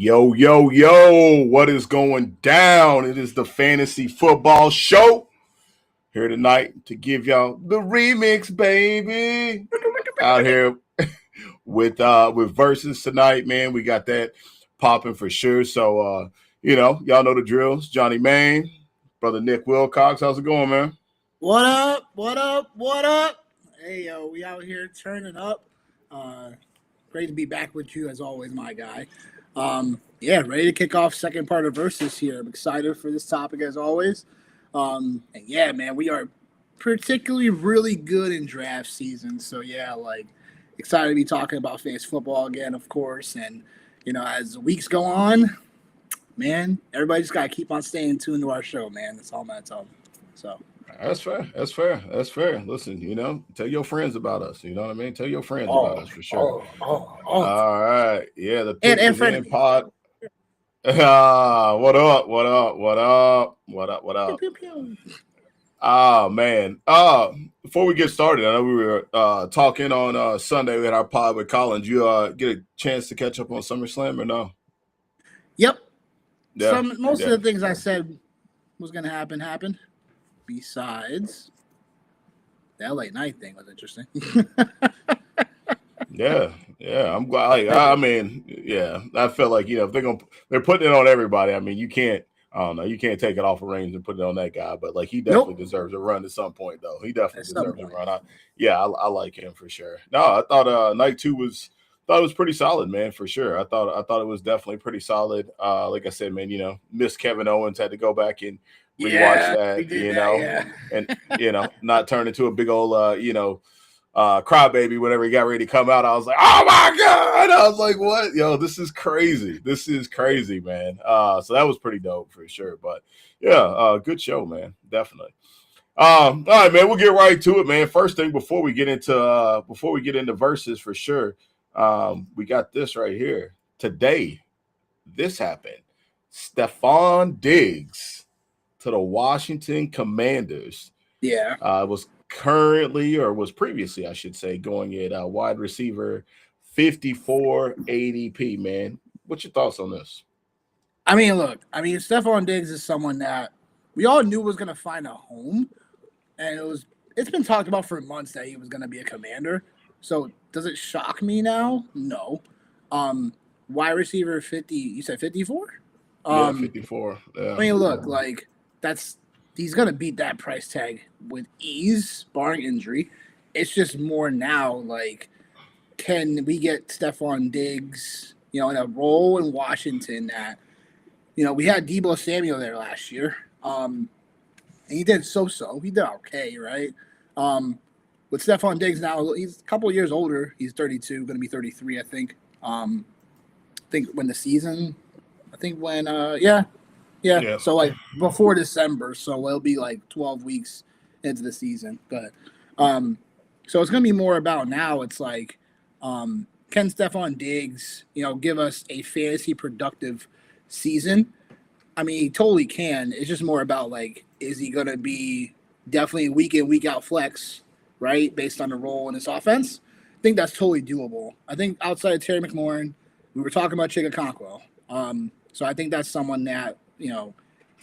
Yo, yo, yo, what is going down? It is the Fantasy Football Show here tonight to give y'all the remix, baby. Out here with verses tonight, man. We got that popping for sure. So y'all know the drills. Johnny Main, brother Nick Wilcox. How's it going, man? What up? What up? What up? Hey, yo, we out here turning up. Great to be back with you as always, my guy. Ready to kick off second part of Versus here. I'm excited for this topic as always. And yeah, man, we are particularly really good in draft season. So yeah, excited to be talking about fantasy football again, of course. And as the weeks go on, man, everybody just gotta keep on staying tuned to our show, man. That's all I'm gonna tell them. So. That's fair. Listen, tell your friends about us. You know what I mean? Tell your friends about us for sure. All right. Yeah, the Pick Is In pod. What up? Oh, man. Before we get started, I know we were talking on Sunday. We had our pod with Colin. Did you get a chance to catch up on SummerSlam or no? Yep. Yeah. Most of the things I said was going to happen happened. Besides, the LA Knight thing was interesting. yeah, I'm glad. I felt like if they're putting it on everybody. I mean, you can't take it off of Reigns and put it on that guy. But he definitely deserves a run at some point, though. He definitely deserves a run. I like him for sure. No, I thought Night 2 was pretty solid, man, for sure. I thought it was definitely pretty solid. Like I said, man, missed Kevin Owens, had to go back and rewatch that, and not turn into a big old crybaby whenever he got ready to come out. I was like, oh my god! I was like, what? Yo, this is crazy. This is crazy, man. So that was pretty dope for sure. But yeah, good show, man. Definitely. All right, man. We'll get right to it, man. First thing before we get into verses for sure, we got this right here today. This happened. Stefon Diggs to the Washington Commanders. Yeah. Was previously, I should say, going at wide receiver 54 ADP, man. What's your thoughts on this? I mean, look, Stefon Diggs is someone that we all knew was going to find a home. And it's been talked about for months that he was going to be a Commander. So does it shock me now? No. Wide receiver 50, you said 54? 54. Yeah. I mean, look, he's going to beat that price tag with ease, barring injury. It's just more now, can we get Stefon Diggs, in a role in Washington that, we had Deebo Samuel there last year. And he did so-so. He did okay, right? With Stefon Diggs now, he's a couple of years older. He's 32, going to be 33, I think. Yeah. So before December, so it'll be 12 weeks into the season. But so it's gonna be more about now. It's can Stefon Diggs, give us a fantasy productive season? I mean, he totally can. It's just more about is he gonna be definitely week in, week out flex, right? Based on the role in this offense. I think that's totally doable. I think outside of Terry McLaurin, we were talking about Chig Okonkwo. So I think that's someone that,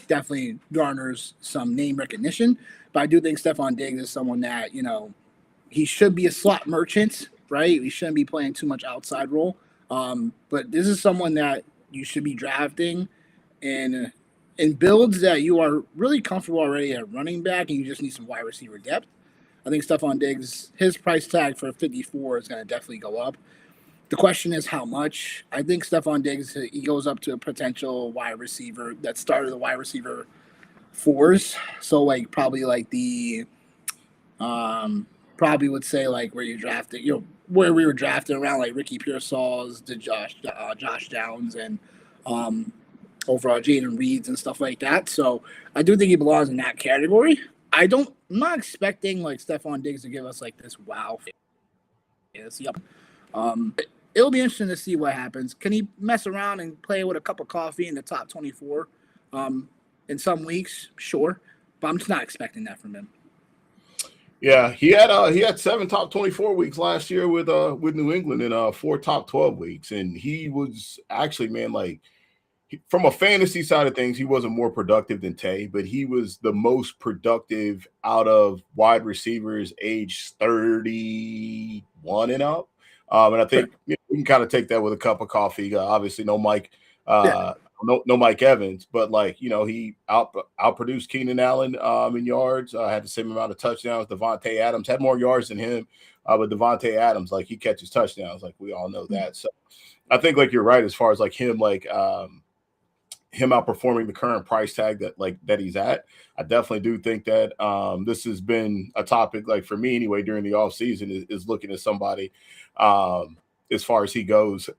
definitely garners some name recognition. But I do think Stefon Diggs is someone that, he should be a slot merchant, right? He shouldn't be playing too much outside role. But this is someone that you should be drafting in builds that you are really comfortable already at running back and you just need some wide receiver depth. I think Stefon Diggs, his price tag for 54 is going to definitely go up. The question is how much. I think Stefon Diggs, he goes up to a potential wide receiver that started the wide receiver 4s. So probably the probably would say where you drafted, where we were drafted around Ricky Pearsall's, the Josh Downs, and overall Jaden Reeds and stuff like that. So I do think he belongs in that category. I'm not expecting Stefon Diggs to give us this wow fantasy. It'll be interesting to see what happens. Can he mess around and play with a cup of coffee in the top 24 in some weeks? Sure. But I'm just not expecting that from him. Yeah, he had 7 top 24 weeks last year with New England and 4 top 12 weeks, and he was actually, man, like from a fantasy side of things, he wasn't more productive than Tay, but he was the most productive out of wide receivers age 31 and up. And I think we can kind of take that with a cup of coffee. Obviously, no Mike, no Mike Evans, but like he outproduced Keenan Allen in yards. Had the same amount of touchdowns. Devontae Adams had more yards than him, but Devontae Adams, like he catches touchdowns, like we all know that. So I think like you're right as far as like him, like him outperforming the current price tag that he's at. I definitely do think that this has been a topic, like for me anyway, during the offseason is looking at somebody as far as he goes,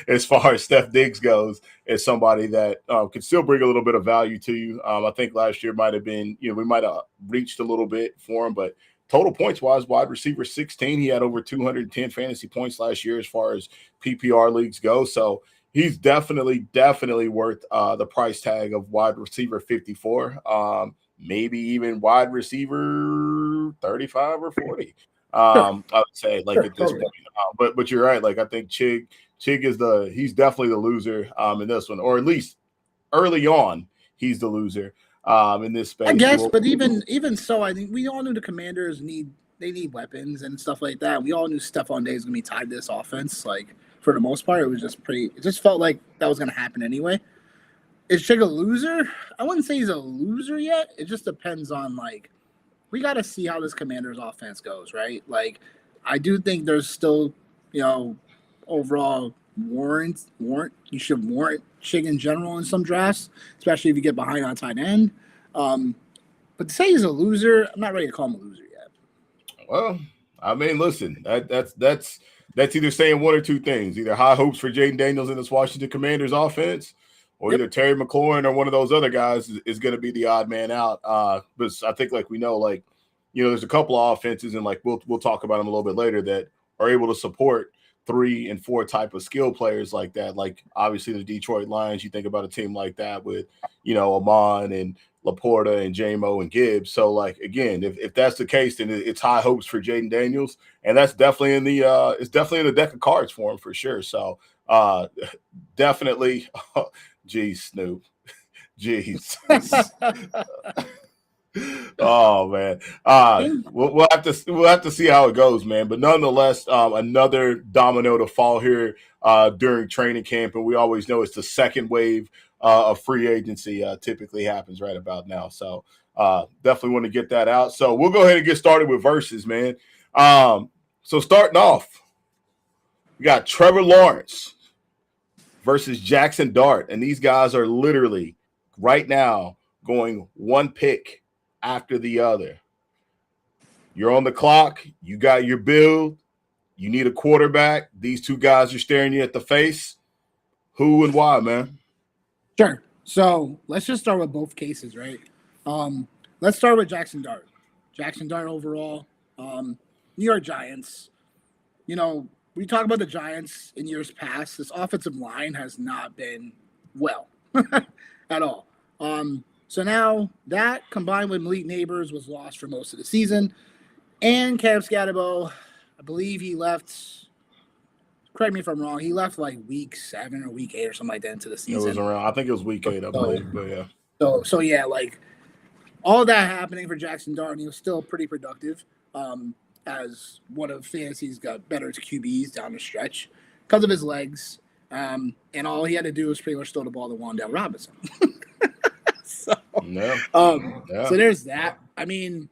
as far as Steph Diggs goes, as somebody that could still bring a little bit of value to you. I think last year might have been, we might have reached a little bit for him, but total points wise, wide receiver 16, he had over 210 fantasy points last year as far as PPR leagues go. So he's definitely worth the price tag of wide receiver 54, maybe even wide receiver 35 or 40. I would say like at this point, but you're right. Like I think Chig is he's definitely the loser in this one, or at least early on, he's the loser in this space. I guess, but even so, I think we all knew the Commanders need weapons and stuff like that. We all knew Stephon Diggs was gonna be tied to this offense. Like for the most part, it just felt like that was gonna happen anyway. Is Chig a loser? I wouldn't say he's a loser yet. It just depends on like. We got to see how this Commanders offense goes, right? Like, I do think there's still, overall you should warrant Chig in general in some drafts, especially if you get behind on tight end. But to say he's a loser, I'm not ready to call him a loser yet. Well, I mean, listen, that's either saying one or two things: either high hopes for Jayden Daniels in this Washington Commanders offense, or either Terry McLaurin or one of those other guys is going to be the odd man out. But I think, like we know, like there's a couple of offenses, and like we'll talk about them a little bit later, that are able to support 3 and 4 type of skill players like that. Like obviously the Detroit Lions, you think about a team like that with Amon and Laporta and J-Mo and Gibbs. So like again, if that's the case, then it's high hopes for Jayden Daniels, and that's definitely in the deck of cards for him for sure. So definitely. Geez, Snoop. Jeez. Oh man. We'll have to see how it goes, man. But nonetheless, another domino to fall here during training camp, and we always know it's the second wave of free agency typically happens right about now. So definitely want to get that out. So we'll go ahead and get started with verses, man. So starting off, we got Trevor Lawrence versus Jackson Dart. And these guys are literally right now going one pick after the other. You're on the clock. You got your build. You need a quarterback. These two guys are staring you at the face. Who and why, man? Sure. So let's just start with both cases, right? Let's start with Jackson Dart. Jackson Dart overall, New York Giants. We talk about the Giants in years past. This offensive line has not been well at all. So now that combined with Malik Neighbors was lost for most of the season. And Cam Scatterbo, I believe he left, correct me if I'm wrong, he left like week 7 or week 8 or something like that into the season. It was around, I think it was week 8, I believe, but yeah. So yeah, like all that happening for Jackson Dart, and he was still pretty productive. As one of fantasy's got better QBs down the stretch because of his legs. And all he had to do was pretty much throw the ball to Wan'Dale Robinson. So there's that. I mean,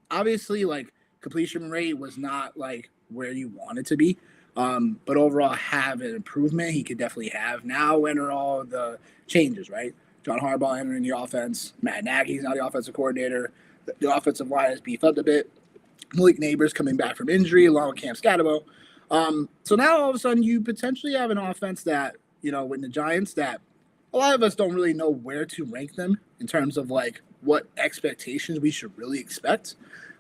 obviously, like, completion rate was not, like, where you want it to be. But overall, have an improvement he could definitely have. Now enter all the changes, right? John Harbaugh entering the offense. Matt Nagy's now the offensive coordinator. The offensive line has beefed up a bit. Malik Neighbors coming back from injury along with Cam Scatterbo. So now all of a sudden you potentially have an offense that, with the Giants, that a lot of us don't really know where to rank them in terms of like what expectations we should really expect.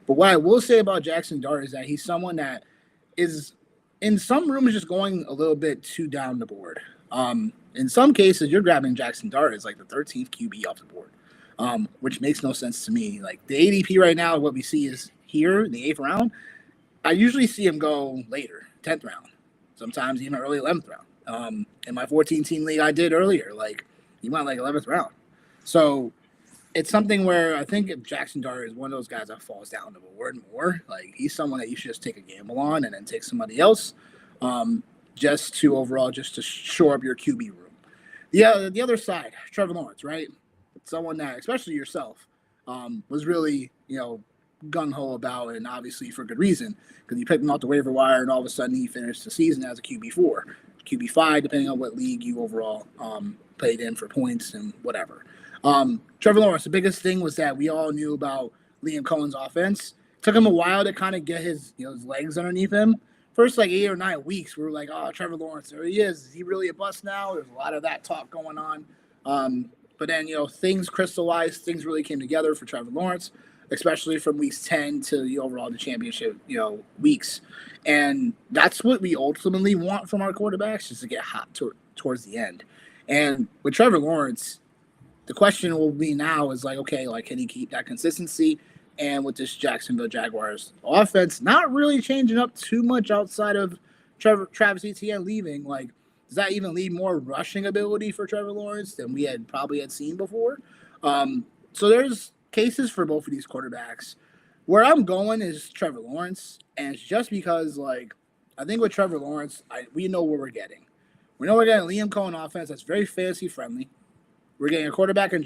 But what I will say about Jackson Dart is that he's someone that is in some rooms just going a little bit too down the board. In some cases, you're grabbing Jackson Dart as like the 13th QB off the board, which makes no sense to me. Like the ADP right now, what we see is here in the 8th round, I usually see him go later, 10th round, sometimes even early 11th round. In my 14-team league I did earlier, like he went like 11th round. So it's something where I think if Jackson Dart is one of those guys that falls down the board more, like he's someone that you should just take a gamble on and then take somebody else, just to shore up your QB room. The other side, Trevor Lawrence, right? Someone that, especially yourself, was really, gung-ho about, and obviously for good reason, because you picked him off the waiver wire, and all of a sudden he finished the season as a QB4, QB5, depending on what league you overall played in for points and whatever. Trevor Lawrence, the biggest thing was that we all knew about Liam Cohen's offense. It took him a while to kind of get his legs underneath him. First, 8 or 9 weeks, we were like, oh, Trevor Lawrence, there he is. Is he really a bust now? There's a lot of that talk going on. But then, things crystallized. Things really came together for Trevor Lawrence, especially from weeks 10 to the championship, weeks. And that's what we ultimately want from our quarterbacks, is to get hot towards the end. And with Trevor Lawrence, the question will be now is can he keep that consistency? And with this Jacksonville Jaguars offense not really changing up too much outside of Travis Etienne leaving, does that even leave more rushing ability for Trevor Lawrence than we had seen before? So there's cases for both of these quarterbacks. Where I'm going is Trevor Lawrence, and it's just because I think with Trevor Lawrence, we know what we're getting. We know we're getting Liam Cohen offense that's very fantasy friendly. We're getting a quarterback in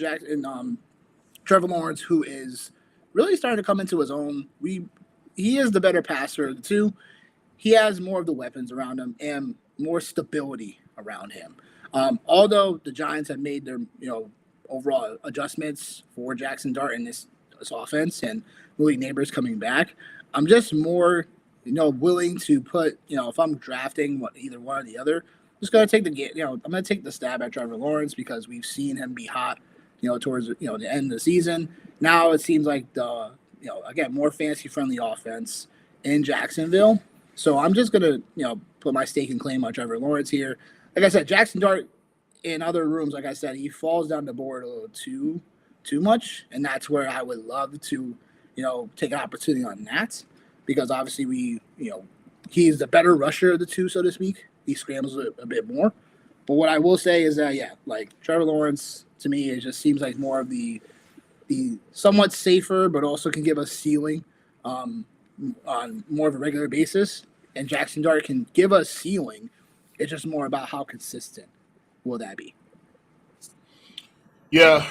Trevor Lawrence who is really starting to come into his own. He is the better passer of the two. He has more of the weapons around him and more stability around him. Although the Giants have made their overall adjustments for Jackson Dart in this offense and Willie Neighbors coming back, I'm just more willing to put if I'm drafting either one or the other, I'm just gonna take I'm gonna take the stab at Trevor Lawrence because we've seen him be hot towards the end of the season. Now it seems like the again, more fantasy friendly offense in Jacksonville. So I'm just gonna put my stake and claim on Trevor Lawrence here. Like I said, Jackson Dart in other rooms, like I said, he falls down the board a little too much, and that's where I would love to take an opportunity on that, because obviously he's the better rusher of the two, so to speak. He scrambles a bit more. But what I will say is that Trevor Lawrence to me, it just seems like more of the somewhat safer, but also can give us ceiling on more of a regular basis. And Jackson Dart can give us ceiling. It's just more about how consistent will that be. Yeah,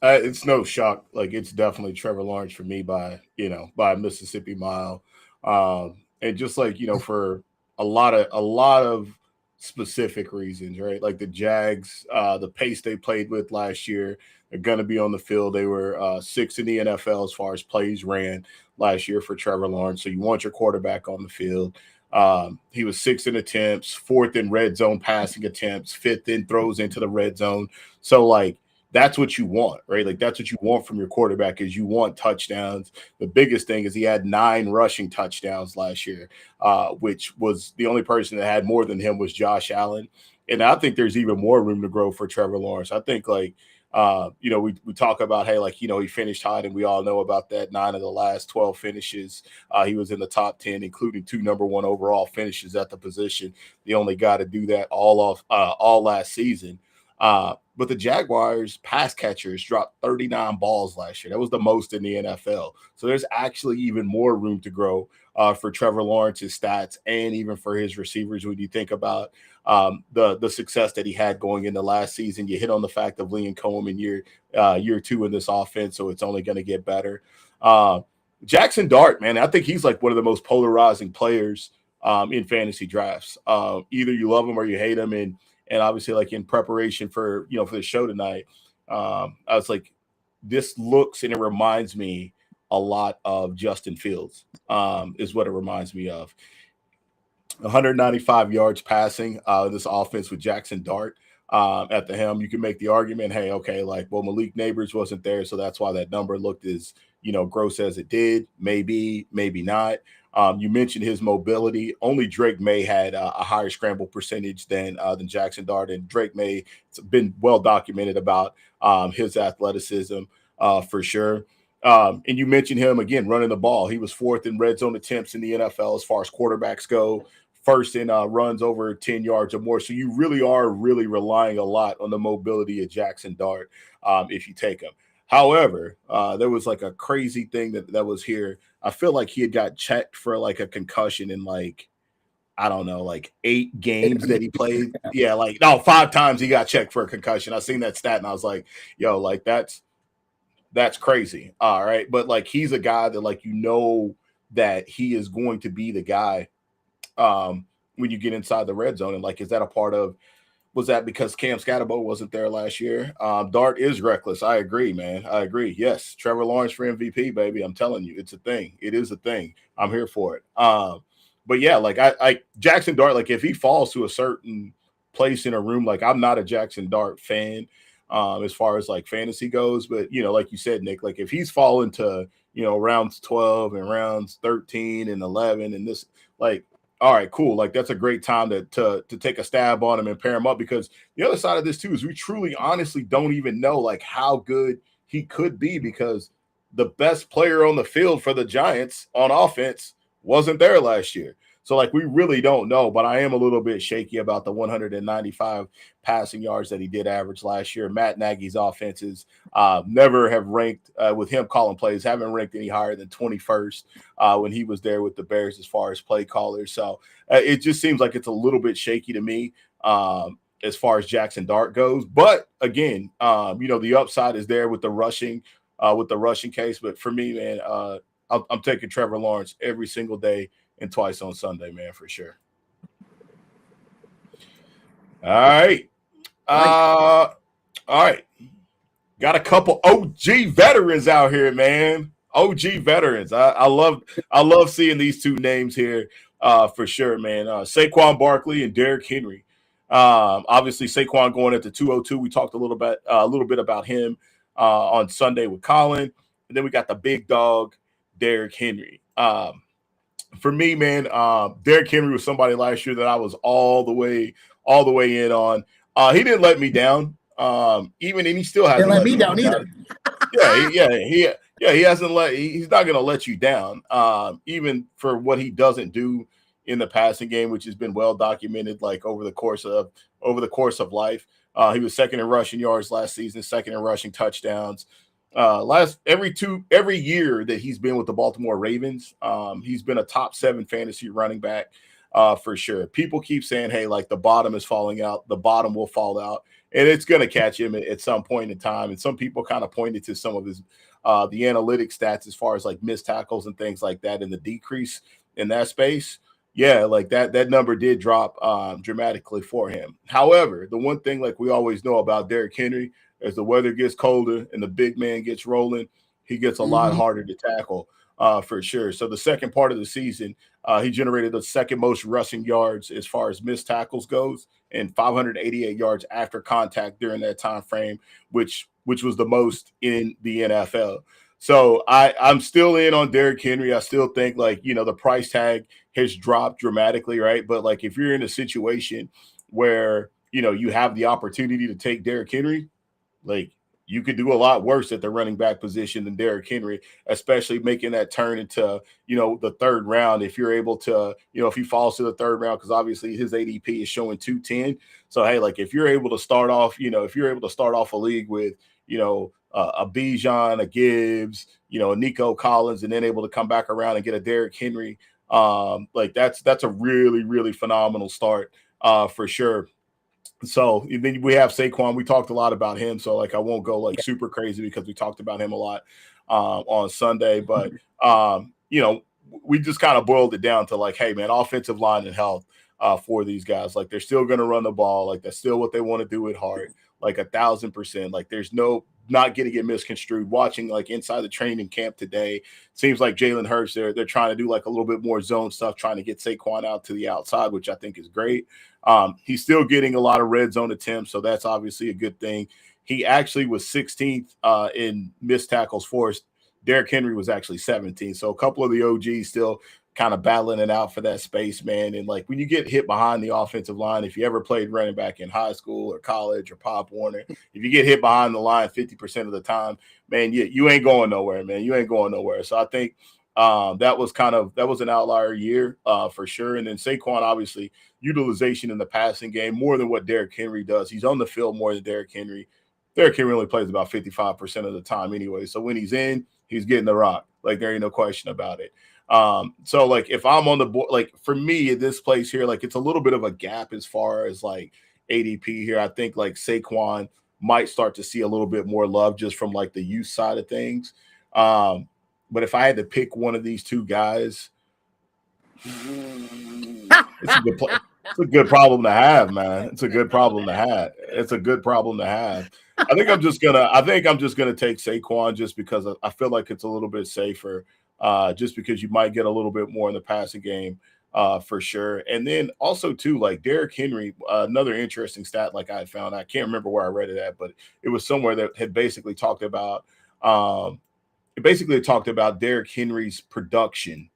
it's no shock. It's definitely Trevor Lawrence for me by a Mississippi mile. And just for a lot of specific reasons, right? Like the Jags, the pace they played with last year, they're going to be on the field. They were 6th in the NFL as far as plays ran last year for Trevor Lawrence. So you want your quarterback on the field. He was 6th in attempts, 4th in red zone passing attempts, 5th in throws into the red zone. So that's what you want, right? That's what you want from your quarterback, is you want touchdowns. The biggest thing is he had 9 rushing touchdowns last year, which was the only person that had more than him was Josh Allen. And I think there's even more room to grow for Trevor Lawrence. I think we talk about, hey, he finished hot, and we all know about that. 9 of the last 12 finishes, he was in the top 10, including 2 number 1 overall finishes at the position. The only guy to do that all last season. But the Jaguars pass catchers dropped 39 balls last year. That was the most in the NFL. So there's actually even more room to grow for Trevor Lawrence's stats, and even for his receivers. When you think about the success that he had going into last season, you hit on the fact of Liam Cohen in year 2 in this offense, so it's only going to get better. Jackson Dart, man, I think he's one of the most polarizing players in fantasy drafts. Either you love him or you hate him, and obviously, in preparation for for the show tonight, I was this looks and it reminds me a lot of Justin Fields, is what it reminds me of. 195 yards passing this offense with Jackson Dart at the helm. You can make the argument, hey, okay, Malik Neighbors wasn't there, so that's why that number looked as gross as it did. Maybe not. You mentioned his mobility. Only Drake May had a higher scramble percentage than Jackson Dart, and Drake May, it's been well documented about his athleticism for sure. And you mentioned him again running the ball. He was fourth in red zone attempts in the NFL as far as quarterbacks go, first in runs over 10 yards or more. So you really are relying a lot on the mobility of Jackson Dart if you take him. However, there was like a crazy thing that was here. I feel like he had got checked for like a concussion in like, I don't know, like 8 games that he played. Yeah, like no, 5 times he got checked for a concussion. I seen that stat and I was like, yo, like that's crazy. All right. But like he's a guy that like that he is going to be the guy when you get inside the red zone. And like, is that a part of was that because Cam Scatterbo wasn't there last year? Dart is reckless. I agree, man. I agree. Yes, Trevor Lawrence for MVP, baby. I'm telling you, it's a thing. It is a thing. I'm here for it. But yeah, like I Jackson Dart, like if he falls to a certain place in a room, like I'm not a Jackson Dart fan as far as like fantasy goes, but like you said, Nick, like if he's fallen to rounds 12 and rounds 13 and 11 and this, like, all right, cool, like that's a great time to take a stab on him and pair him up, because the other side of this too is we truly honestly don't even know like how good he could be, because the best player on the field for the Giants on offense wasn't there last year. So, like, we really don't know, but I am a little bit shaky about the 195 passing yards that he did average last year. Matt Nagy's offenses never have ranked, with him calling plays, haven't ranked any higher than 21st when he was there with the Bears as far as play callers. So, it just seems like it's a little bit shaky to me as far as Jackson Dart goes. But, again, the upside is there with the rushing case. But for me, man, I'm taking Trevor Lawrence every single day and twice on Sunday, man, for sure. All right. All right. Got a couple OG veterans out here, man. OG veterans. I love seeing these two names here for sure, man. Saquon Barkley and Derrick Henry. Obviously, Saquon going at the 202. We talked a little bit about him on Sunday with Colin. And then we got the big dog, Derrick Henry. For me, man, Derrick Henry was somebody last year that I was all the way in on. He didn't let me down. And he still hasn't let me down either. He hasn't he's not going to let you down. Even for what he doesn't do in the passing game, which has been well documented, like over the course of life. He was second in rushing yards last season, second in rushing touchdowns. Every year that he's been with the Baltimore Ravens, he's been a top 7 fantasy running back for sure. People keep saying, hey, like the bottom is falling out, the bottom will fall out, and it's going to catch him at some point in time. And some people kind of pointed to some of his the analytic stats as far as like missed tackles and things like that, and the decrease in that space. Yeah, like that number did drop dramatically for him. However, the one thing like we always know about Derrick Henry, as the weather gets colder and the big man gets rolling, he gets a lot harder to tackle for sure. So the second part of the season, he generated the second most rushing yards as far as missed tackles goes, and 588 yards after contact during that time frame, which was the most in the NFL. So I'm still in on Derrick Henry. I still think like, the price tag has dropped dramatically, right? But like if you're in a situation where, you have the opportunity to take Derrick Henry, like you could do a lot worse at the running back position than Derrick Henry, especially making that turn into, the third round. If you're able to, if he falls to the third round, because obviously his ADP is showing 210. So, hey, like if you're able to start off, a league with, a Bijan, a Gibbs, a Nico Collins, and then able to come back around and get a Derrick Henry, like that's a really, really phenomenal start for sure. So then we have Saquon. We talked a lot about him, so like I won't go like super crazy because we talked about him a lot on Sunday. But we just kind of boiled it down to like, hey man, offensive line and health for these guys. Like they're still going to run the ball. Like that's still what they want to do at heart. Like 1,000%. Like there's not getting it misconstrued. Watching like inside the training camp today, seems like Jalen Hurts, they're trying to do like a little bit more zone stuff, trying to get Saquon out to the outside, which I think is great. He's still getting a lot of red zone attempts, so that's obviously a good thing. He actually was 16th in missed tackles forced. Derrick Henry was actually 17th. So a couple of the OGs still kind of battling it out for that space, man. And like when you get hit behind the offensive line, if you ever played running back in high school or college or Pop Warner, if you get hit behind the line 50% of the time, man, you ain't going nowhere, man. You ain't going nowhere. So I think that was an outlier year for sure. And then Saquon, obviously, utilization in the passing game more than what Derrick Henry does. He's on the field more than Derrick Henry. Derrick Henry only plays about 55% of the time anyway. So when he's in, he's getting the rock. Like there ain't no question about it. So like if I'm on the board, like for me at this place here, like it's a little bit of a gap as far as like ADP here. I think like Saquon might start to see a little bit more love just from like the youth side of things. But if I had to pick one of these two guys, it's a good problem to have, man. It's a good problem to have. It's a good problem to have. I think I'm just gonna take Saquon just because I feel like it's a little bit safer. Just because you might get a little bit more in the passing game, for sure. And then also too, like Derrick Henry, another interesting stat, like I found, I can't remember where I read it at, but it was somewhere that had basically talked about, Derrick Henry's production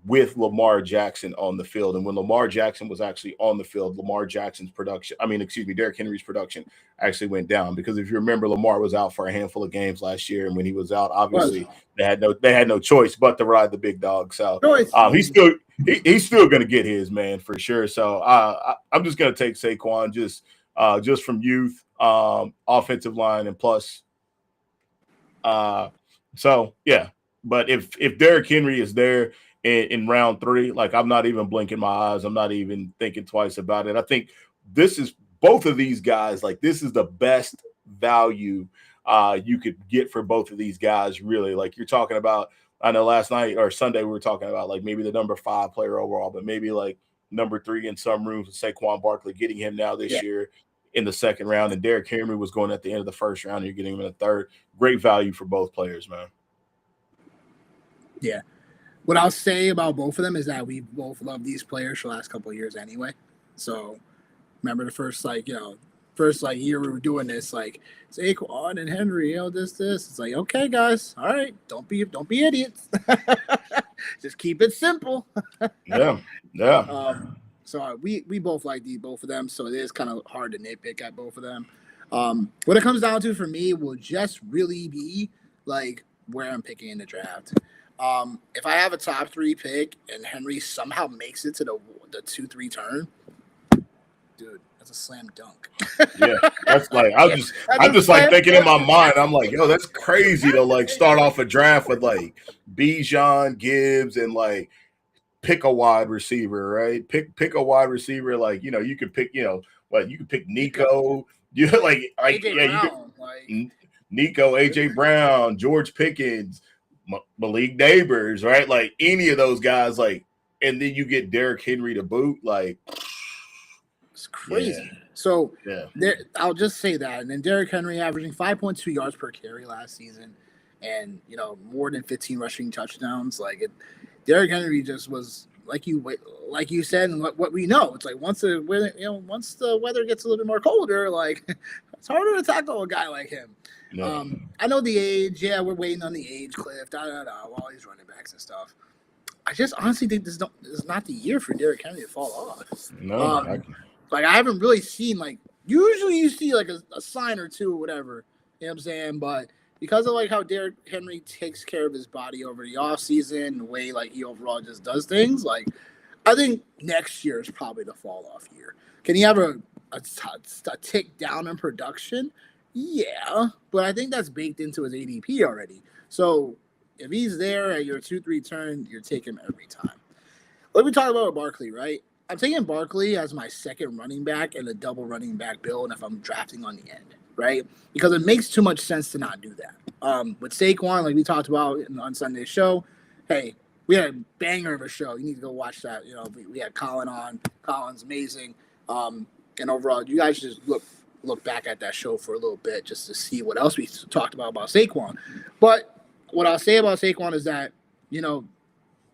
with Lamar Jackson on the field. And when Lamar Jackson was actually on the field, Derrick Henry's production actually went down, because if you remember, Lamar was out for a handful of games last year. And when he was out, obviously they had no choice but to ride the big dog. So he's still going to get his, man, for sure. So I'm just going to take Saquon just from youth, offensive line, and plus. So yeah, but if Derrick Henry is there in round 3, like I'm not even blinking my eyes. I'm not even thinking twice about it. I think this is both of these guys. Like this is the best value you could get for both of these guys. Really, like you're talking about. I know last night or Sunday we were talking about like maybe the number 5 player overall, but maybe like number 3 in some rooms with Saquon Barkley, getting him now this year in the 2nd round, and Derrick Henry was going at the end of the 1st round. And you're getting him in the 3rd. Great value for both players, man. Yeah. What I'll say about both of them is that we both love these players for the last couple of years anyway. So remember the first year we were doing this, like Saquon and Henry, this. It's like, okay, guys, all right, don't be idiots. Just keep it simple. Yeah. So we both like both of them. So it is kind of hard to nitpick at both of them. What it comes down to for me will just really be like where I'm picking in the draft. If I have a top 3 pick and Henry somehow makes it to the 2-3 turn, dude, that's a slam dunk. Yeah, that's like I'm just like thinking in my mind, I'm like, yo, that's crazy to like start off a draft with like Bijan, Gibbs, and like pick a wide receiver, right? Pick a wide receiver, like you could pick, you could pick Nico, Nico, AJ Brown, George Pickens, Malik Neighbors, right? Like any of those guys, like, and then you get Derrick Henry to boot, like it's crazy. Yeah. So I'll just say that. And then Derrick Henry averaging 5.2 yards per carry last season, and more than 15 rushing touchdowns. Like Derrick Henry just was like you said, and what we know. It's like once the weather gets a little bit more colder, like it's harder to tackle a guy like him. No. I know the age. Yeah, we're waiting on the age cliff. All these running backs and stuff. I just honestly think this is not the year for Derrick Henry to fall off. No, I haven't really seen, like, usually you see like a sign or two or whatever. You know what I'm saying? But because of like how Derrick Henry takes care of his body over the offseason, the way like he overall just does things, like I think next year is probably the fall off year. Can he have a tick down in production? Yeah, but I think that's baked into his ADP already. So if he's there at your 2-3 turn, you're taking him every time. Let me talk about Barkley, right? I'm taking Barkley as my 2nd running back in a double running back build if I'm drafting on the end, right? Because it makes too much sense to not do that. With Saquon, like we talked about on Sunday's show, hey, we had a banger of a show. You need to go watch that. We had Colin on. Colin's amazing. And overall, you guys just look back at that show for a little bit just to see what else we talked about Saquon. But what I'll say about Saquon is that,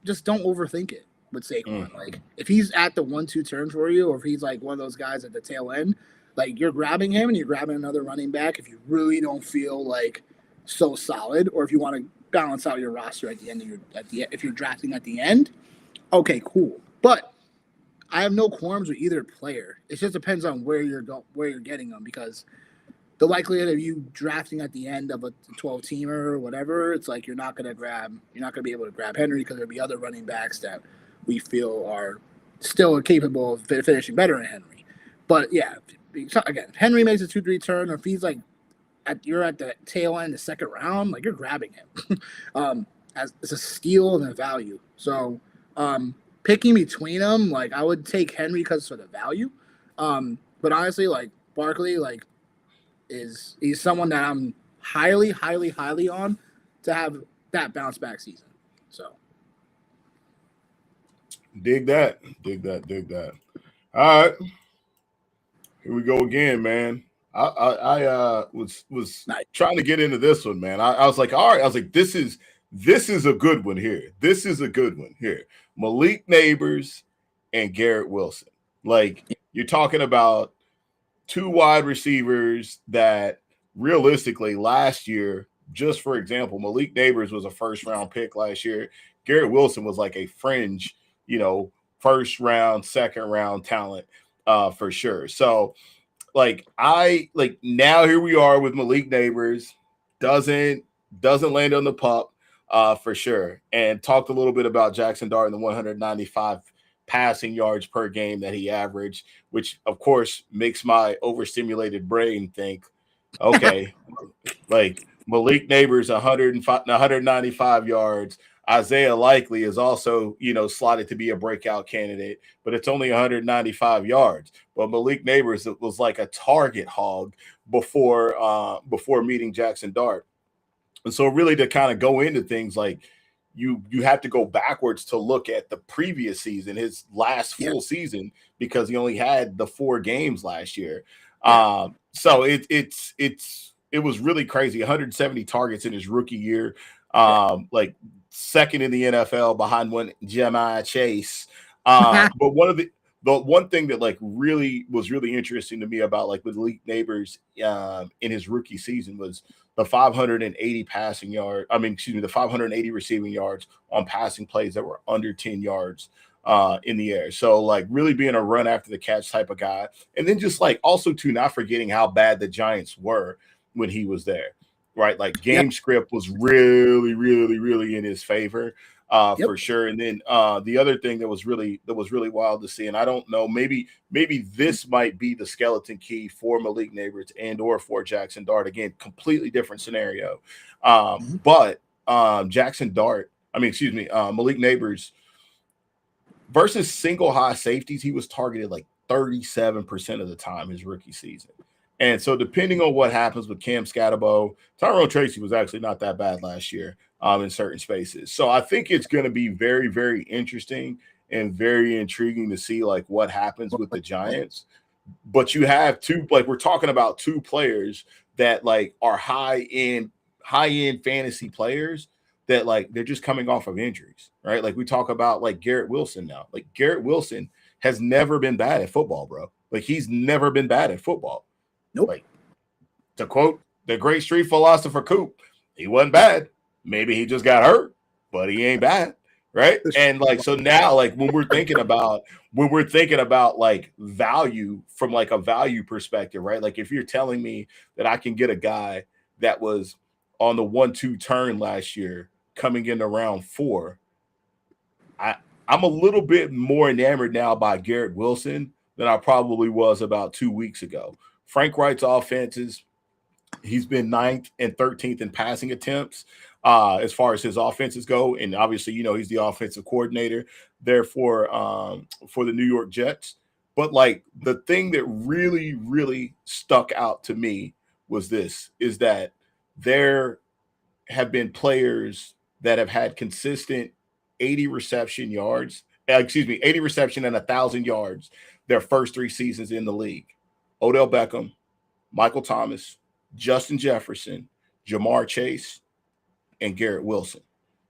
just don't overthink it with Saquon. Like, if he's at the 1-2 turn for you, or if he's like one of those guys at the tail end, like you're grabbing him and you're grabbing another running back if you really don't feel like so solid, or if you want to balance out your roster at the end if you're drafting at the end, Okay, cool. But I have no qualms with either player. It just depends on where you're getting them, because the likelihood of you drafting at the end of a 12 teamer or whatever, it's like you're not going to be able to grab Henry, because there'll be other running backs that we feel are still capable of finishing better than Henry. But yeah, again, Henry makes a 2-3 turn, or if he's like you're at the tail end of the second round, like you're grabbing him as a steal and a value. So picking between them, like I would take Henry because for the value. But honestly, like Barkley, like he's someone that I'm highly, highly, highly on to have that bounce back season. So dig that. All right, here we go again, man. I was nice. trying to get into this one, man. I was like, all right, I was like, this is a good one here. This is a good one here. Malik Nabers and Garrett Wilson. Like, you're talking about two wide receivers that realistically last year, just for example, Malik Nabers was a first round pick last year. Garrett Wilson was like a fringe, first round, second round talent for sure. So like now here we are with Malik Nabers, doesn't land on the pup for sure. And talked a little bit about Jackson Dart and the 195 passing yards per game that he averaged, which of course makes my overstimulated brain think, okay, like Malik Nabers 195 yards. Isaiah Likely is also, slotted to be a breakout candidate, but it's only 195 yards. But Malik Nabers was like a target hog before meeting Jackson Dart. And so really to kind of go into things like you have to go backwards to look at the previous season, his last full season, because he only had the 4 games last year. So it was really crazy. 170 targets in his rookie year. Like second in the NFL behind one Ja'Marr Chase. But one thing that like really was really interesting to me about like with Malik Nabers in his rookie season was the 580 the 580 receiving yards on passing plays that were under 10 yards in the air. So like really being a run after the catch type of guy. And then just like also too, not forgetting how bad the Giants were when he was there, right? Like game script was really, really, really in his favor. For sure. And then the other thing that was really wild to see, and I don't know, maybe this might be the skeleton key for Malik Nabers and or for Jackson Dart. Again, completely different scenario. But Malik Nabers versus single high safeties, he was targeted like 37% of the time his rookie season. And so depending on what happens with Cam Scatterbo, Tyrone Tracy was actually not that bad last year in certain spaces. So I think it's going to be very, very interesting and very intriguing to see like what happens with the Giants. But you have we're talking about 2 players that like are high end fantasy players that like they're just coming off of injuries, right? Like we talk about like Garrett Wilson now. Like Garrett Wilson has never been bad at football, bro. Like he's never been bad at football. Nope. Like, to quote the great street philosopher Coop, he wasn't bad. Maybe he just got hurt, but he ain't bad, right? And like so now, like when we're thinking about like value from like a value perspective, right? Like if you're telling me that I can get a guy that was on the 1-2 turn last year coming into round 4, I'm a little bit more enamored now by Garrett Wilson than I probably was about 2 weeks ago. Frank Wright's offenses, he's been 9th and 13th in passing attempts as far as his offenses go. And obviously, he's the offensive coordinator there for the New York Jets. But like the thing that really, really stuck out to me was is that there have been players that have had consistent 80 reception and 1,000 yards their first 3 seasons in the league. Odell Beckham, Michael Thomas, Justin Jefferson, Ja'Marr Chase, and Garrett Wilson.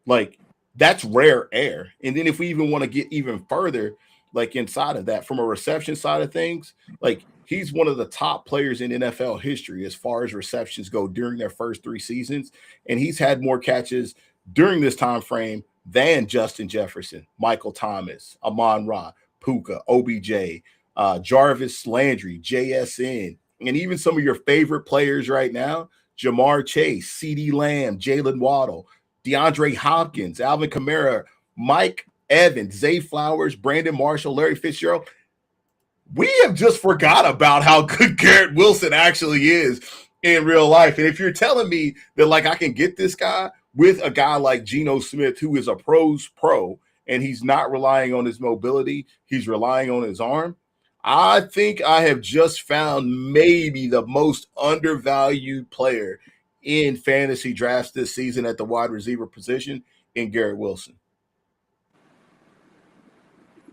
Like, that's rare air. And then if we even want to get even further, like inside of that, from a reception side of things, like he's one of the top players in NFL history as far as receptions go during their first 3 seasons. And he's had more catches during this time frame than Justin Jefferson, Michael Thomas, Amon-Ra, Puka, OBJ, Jarvis Landry, JSN, and even some of your favorite players right now, Jamar Chase, CeeDee Lamb, Jalen Waddle, DeAndre Hopkins, Alvin Kamara, Mike Evans, Zay Flowers, Brandon Marshall, Larry Fitzgerald. We have just forgot about how good Garrett Wilson actually is in real life. And if you're telling me that, like, I can get this guy with a guy like Geno Smith, who is a pro's pro, and he's not relying on his mobility, he's relying on his arm, I think I have just found maybe the most undervalued player in fantasy drafts this season at the wide receiver position in Garrett Wilson.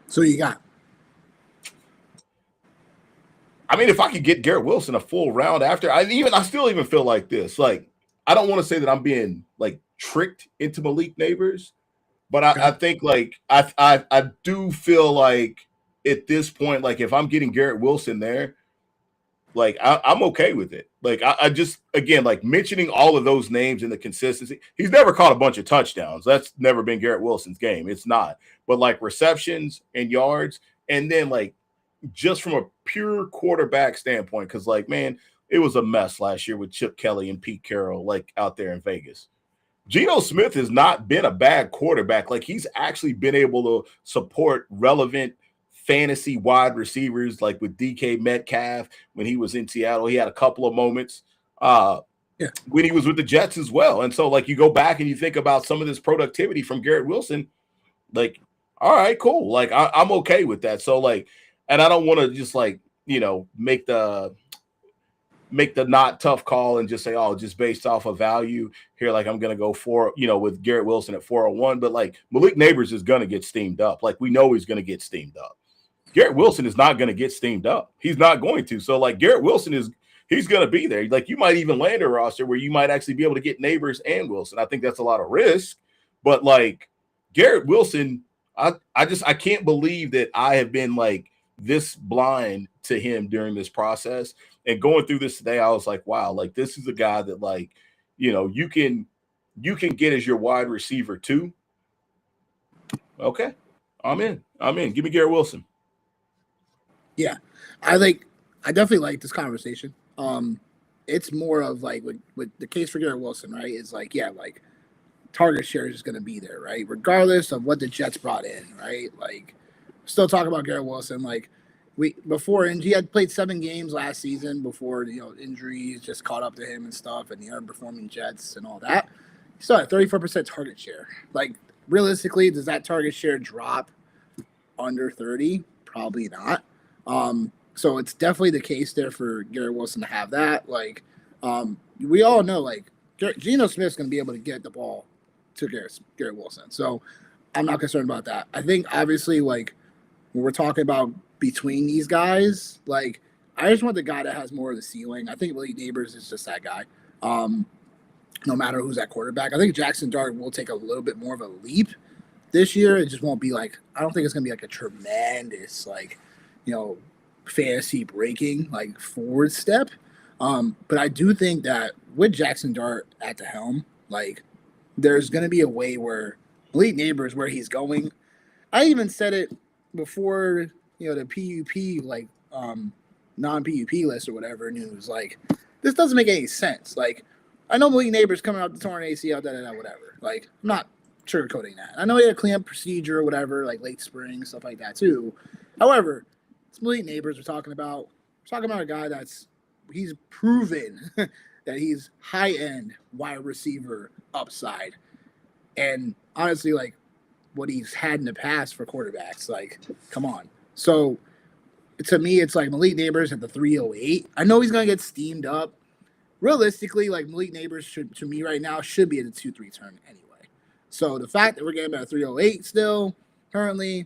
So you got? I mean, if I could get Garrett Wilson a full round after, I still even feel like this. Like, I don't want to say that I'm being like tricked into Malik Nabers, but I think like I do feel like at this point, like if I'm getting Garrett Wilson there, like I'm okay with it. Like I just, again, like mentioning all of those names and the consistency, he's never caught a bunch of touchdowns. That's never been Garrett Wilson's game. It's not. But like receptions and yards, and then like just from a pure quarterback standpoint, because like, man, it was a mess last year with Chip Kelly and Pete Carroll, like out there in Vegas. Geno Smith has not been a bad quarterback. Like he's actually been able to support relevant fantasy wide receivers, like with DK Metcalf when he was in Seattle. He had a couple of moments when he was with the Jets as well. And so like you go back and you think about some of this productivity from Garrett Wilson, like, all right, cool. Like I'm okay with that. So like, and I don't want to just like, you know, make the not tough call and just say, oh, just based off of value here, like I'm going to go for, you know, with Garrett Wilson at 401. But like Malik Nabers is going to get steamed up. Like we know he's going to get steamed up. Garrett Wilson is not going to get steamed up. He's not going to. So like Garrett Wilson he's going to be there. Like you might even land a roster where you might actually be able to get Nabers and Wilson. I think that's a lot of risk, but like Garrett Wilson, I can't believe that I have been like this blind to him during this process. And going through this today, I was like, wow, like this is a guy that like, you know, you can get as your wide receiver too. Okay. I'm in. Give me Garrett Wilson. Yeah. I definitely like this conversation. It's more of like with the case for Garrett Wilson, right? It's like, yeah, like target share is going to be there, right? Regardless of what the Jets brought in, right? Like still talking about Garrett Wilson, like and he had played 7 games last season before, you know, injuries just caught up to him and stuff, and the underperforming Jets and all that. He still had 34% target share. Like realistically, does that target share drop under 30? Probably not. So it's definitely the case there for Garrett Wilson to have that. Like, we all know, like, Geno Smith's going to be able to get the ball to Garrett Wilson. So I'm not concerned about that. I think, obviously, like, when we're talking about between these guys, like, I just want the guy that has more of the ceiling. I think Malik Nabers is just that guy. No matter who's at quarterback. I think Jackson Dart will take a little bit more of a leap this year. It just won't be like, I don't think it's going to be like a tremendous, like, you know, fantasy breaking like forward step. But I do think that with Jackson Dart at the helm, like there's going to be a way where Malik Nabers, where he's going. I even said it before, you know, the PUP, like non-PUP list or whatever news. Like this doesn't make any sense. Like I know Malik Nabers coming out the torn ACL, whatever. Like I'm not sugarcoating that. I know he had a cleanup procedure or whatever, like late spring, stuff like that too. However, it's Malik Nabers we're talking about. We're talking about a guy he's proven that he's high-end wide receiver upside. And honestly, like what he's had in the past for quarterbacks, like, come on. So to me, it's like Malik Nabers at the 308. I know he's going to get steamed up. Realistically, like Malik Nabers to me right now should be at the 2-3 turn anyway. So the fact that we're getting about 308 still currently,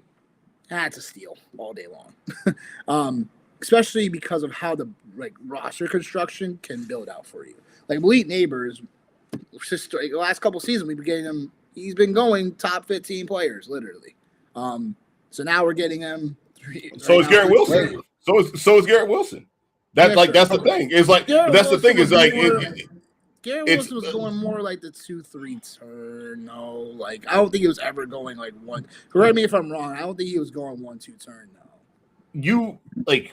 that's a steal all day long. Especially because of how the like roster construction can build out for you. Like Malik Nabers, just the last couple seasons we've been getting him. He's been going top 15 players literally. So now we're getting him. So is Garrett Wilson. So is Garrett Wilson. That's like that's the thing. It's like that's the thing. Is like Garrett Wilson was going more like the 2-3 turn. No, like I don't think he was ever going like one. Correct me if I'm wrong. I don't think he was going 1-2 turn. No.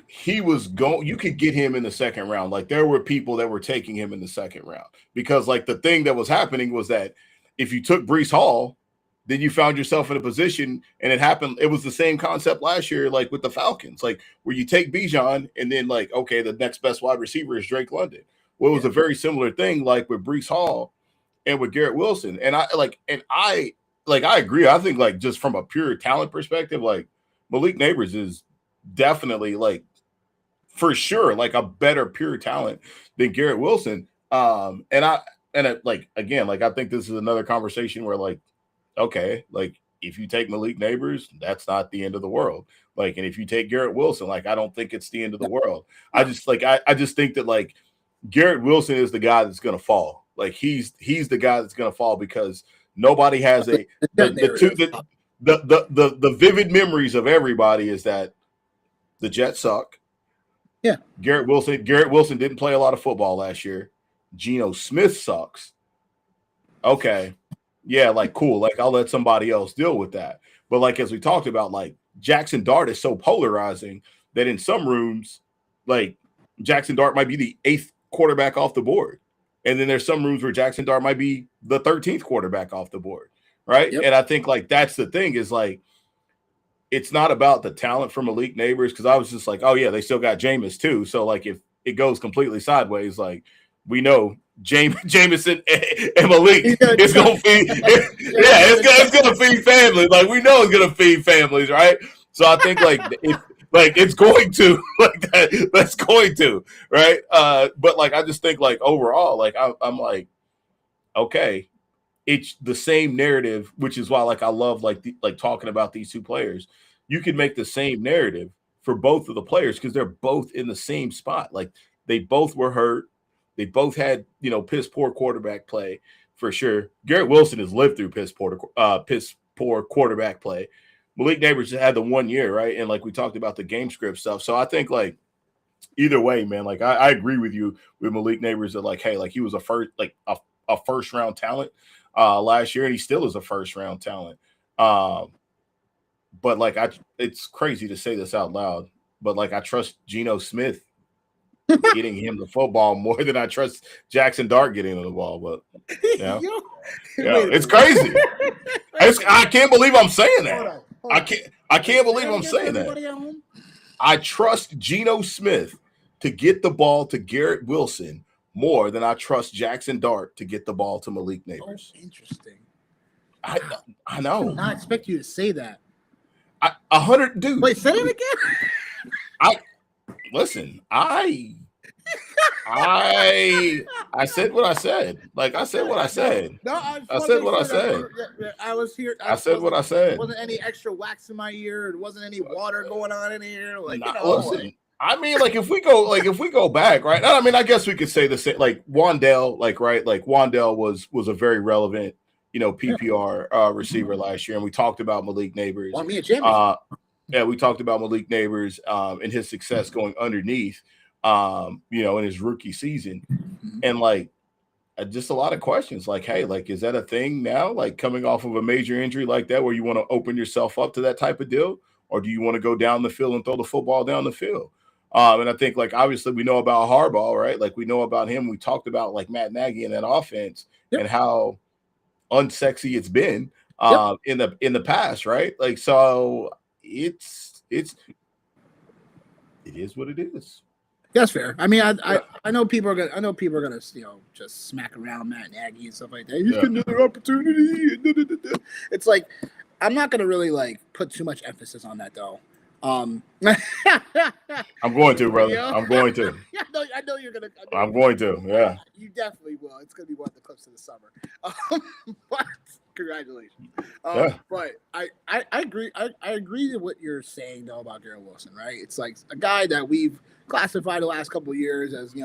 He was going. You could get him in the second round. Like there were people that were taking him in the second round because like the thing that was happening was that if you took Breece Hall, then you found yourself in a position, and it happened. It was the same concept last year, like with the Falcons, like where you take Bijan, and then like okay, the next best wide receiver is Drake London. Well, it was a very similar thing, like with Breece Hall and with Garrett Wilson. And I agree. I think like just from a pure talent perspective, like Malik Nabers is definitely like for sure like a better pure talent than Garrett Wilson. I think this is another conversation where like, okay, like if you take Malik Nabers, that's not the end of the world. Like, and if you take Garrett Wilson, like I don't think it's the end of the world. I just think that like Garrett Wilson is the guy that's going to fall. Like he's the guy that's going to fall because nobody has the vivid memories of everybody is that the Jets suck. Yeah. Garrett Wilson didn't play a lot of football last year. Geno Smith sucks. Okay. Yeah, like cool. Like I'll let somebody else deal with that. But like as we talked about, like Jackson Dart is so polarizing that in some rooms, like Jackson Dart might be the 8th quarterback off the board. And then there's some rooms where Jackson Dart might be the 13th quarterback off the board. Right. Yep. And I think like that's the thing is like it's not about the talent from Malik Nabers because I was just like, oh yeah, they still got Jameis too. So like if it goes completely sideways, like we know Jameson and Malik is gonna feed it's gonna feed families. Like we know it's gonna feed families, right? So I think it's going to that's going to, right? But like I just think like overall, like I'm like, okay, it's the same narrative, which is why like I love like talking about these two players. You can make the same narrative for both of the players because they're both in the same spot. Like they both were hurt. They both had, piss poor quarterback play for sure. Garrett Wilson has lived through piss poor quarterback play. Malik Nabers had the 1 year, right? And like we talked about the game script stuff. So I think like either way, man, like I agree with you with Malik Nabers that like, hey, like he was a first round talent last year, and he still is a first round talent. But like it's crazy to say this out loud, but like I trust Geno Smith getting him the football more than I trust Jackson Dart getting him the ball. But it's crazy. I can't believe I'm saying that. I can't believe I'm saying that. I trust Geno Smith to get the ball to Garrett Wilson more than I trust Jackson Dart to get the ball to Malik Nabers. Oh, interesting. I know. I did not expect you to say that. 100 dude. Wait, say it again. Listen, I said what I said. Like I said what I said. No, I said what I said. I was here. I said what I said. There wasn't any extra wax in my ear. There wasn't any water going on in here. Like, listen. I mean, like if we go back, right? I mean, I guess we could say the same. Like Wan'Dale, Wan'Dale was a very relevant, PPR receiver last year, and we talked about Malik Nabers. Well, me and Jamie. Yeah, we talked about Malik Nabers and his success going underneath, in his rookie season, and like just a lot of questions. Like, hey, like, is that a thing now? Like coming off of a major injury like that, where you want to open yourself up to that type of deal, or do you want to go down the field and throw the football down the field? And I think like obviously we know about Harbaugh, right? Like we know about him. We talked about like Matt Nagy and that offense and how unsexy it's been in the past, right? Like so. It is what it is. That's fair. I mean, I know people are gonna just smack around Matt Nagy and stuff like that. He's getting another opportunity. It's like I'm not gonna really like put too much emphasis on that though. I'm going to, brother. I'm going to. I know you're gonna. I'm going to. Yeah. You definitely will. It's gonna be one of the clips of the summer. But congratulations. But I agree. I agree with what you're saying though about Garrett Wilson, right? It's like a guy that we've classified the last couple of years as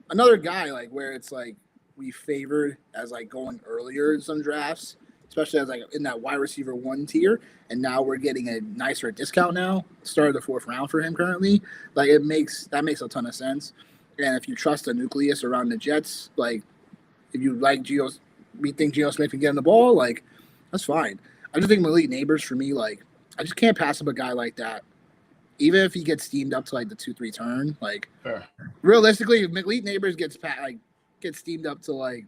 another guy like where it's like we favored as like going earlier in some drafts, especially as like in that wide receiver 1 tier, and now we're getting a nicer discount now, start of the 4th round for him currently. Like that makes a ton of sense. And if you trust the nucleus around the Jets, like if you like Geo, we think Geo Smith can get in the ball, like that's fine. I just think Malik Neighbors for me, like I just can't pass up a guy like that. Even if he gets steamed up to like the 2-3 turn, like realistically, if Malik Neighbors gets steamed up to like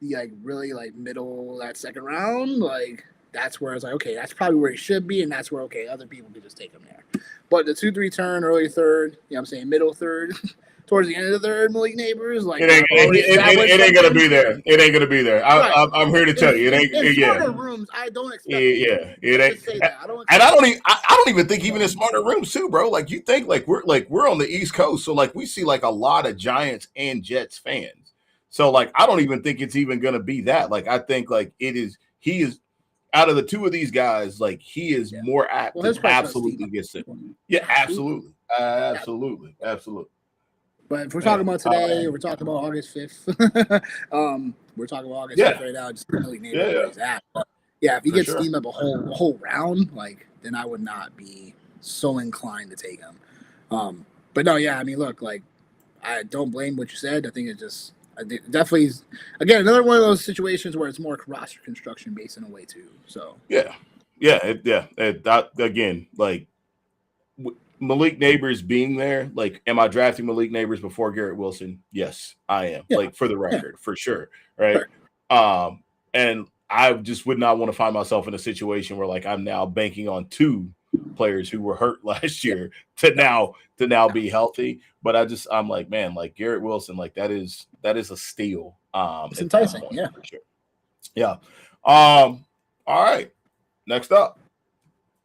the like really like middle of that second round, like that's where it's like, okay, that's probably where he should be, and that's where other people could just take him there. But the 2-3 turn, early third, you know what I'm saying, middle third, towards the end of the third, Malik Neighbors, like it ain't gonna be there. It ain't gonna be there. I'm here to tell you, it ain't. In smarter rooms, I don't expect. It ain't. Say that. I don't even think even in smarter rooms too, bro. Like you think like we're on the East Coast, so like we see like a lot of Giants and Jets fans. So like I don't even think it's even gonna be that. Like I think like he is. Out of the two of these guys, like he is more apt to absolutely get sick. Yeah, absolutely. Absolutely. But if we're talking about today, we're talking about August 5th. We're talking about August 5th right now. Just really name where he's at. But if he gets steamed up a whole round, like then I would not be so inclined to take him. But no, I mean, look, like I don't blame what you said. I think definitely is, again, another one of those situations where it's more roster construction based in a way too. So again, like Malik Neighbors being there, like, am I drafting Malik Neighbors before Garrett Wilson? Yes, I am. Like for the record, for sure, right? Sure. And I just would not want to find myself in a situation where like I'm now banking on two players who were hurt last year to now be healthy. But I'm like, man, like Garrett Wilson, like that is a steal. It's enticing, for sure. Yeah. All right. Next up,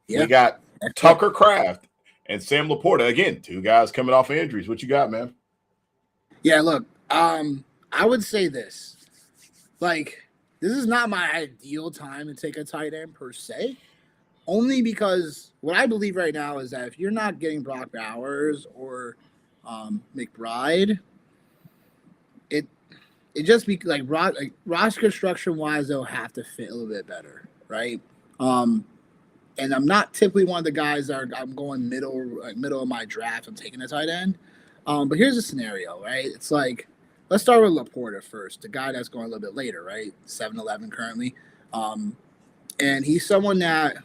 we got Tucker Kraft and Sam Laporta. Again, two guys coming off of injuries. What you got, man? Yeah, look, I would say this. Like, this is not my ideal time to take a tight end per se. Only because what I believe right now is that if you're not getting Brock Bowers or McBride, it just be like roster construction wise, they'll have to fit a little bit better, right? And I'm not typically one of the guys that I'm going middle of my draft. I'm taking a tight end. But here's a scenario, right? It's like, let's start with Laporta first, the guy that's going a little bit later, right? 7-11 currently. And he's someone that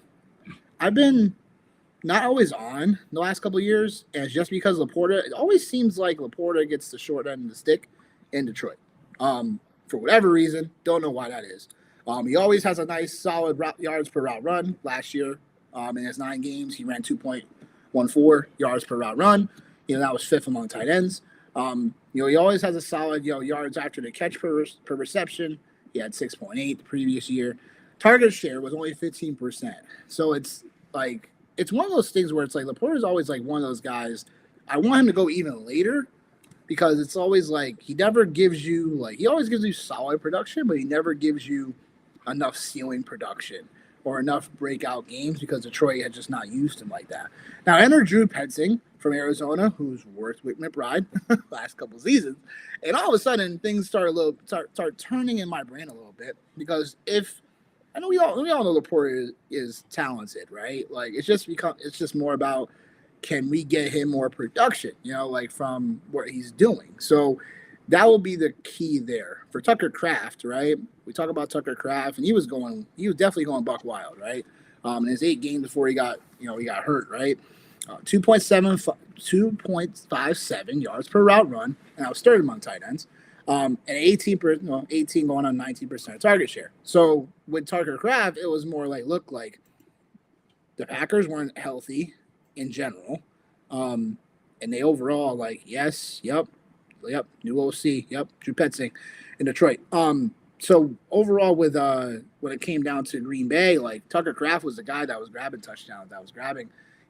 I've been not always on the last couple of years, and it's just because Laporta, it always seems like Laporta gets the short end of the stick in Detroit. For whatever reason, don't know why that is. He always has a nice solid yards per route run. Last year, in his 9 games, he ran 2.14 yards per route run. That was 5th among tight ends. He always has a solid, yards after the catch per reception. He had 6.8 the previous year. Target share was only 15%. So it's like, it's one of those things where it's like Laporta is always like one of those guys. I want him to go even later because it's always like he never gives you he always gives you solid production, but he never gives you enough ceiling production or enough breakout games because Detroit had just not used him like that. Now enter Drew Petzing from Arizona, who's worked with McBride last couple seasons, and all of a sudden things start turning in my brain a little bit because I know we all know Laporta is talented, right? Like it's just more about can we get him more production, from what he's doing. So that will be the key there for Tucker Kraft, right? We talk about Tucker Kraft, and he was definitely going buck wild, right? In his 8 games before he got hurt, right? 2.57 yards per route run, and I was third among tight ends. And 18 going on 19% target share. So with Tucker Kraft, it was more like, look, like the Packers weren't healthy in general. And they overall new OC, Drew Petzing in Detroit. So overall with when it came down to Green Bay, like Tucker Kraft was the guy that was grabbing touchdowns,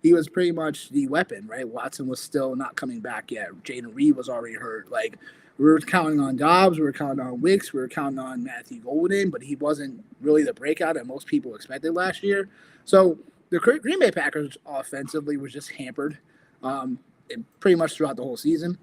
he was pretty much the weapon, right? Watson was still not coming back yet. Jaden Reed was already hurt. Like, we were counting on Dobbs, we were counting on Wicks, we were counting on Matthew Golden, but he wasn't really the breakout that most people expected last year. So the Green Bay Packers offensively was just hampered pretty much throughout the whole season.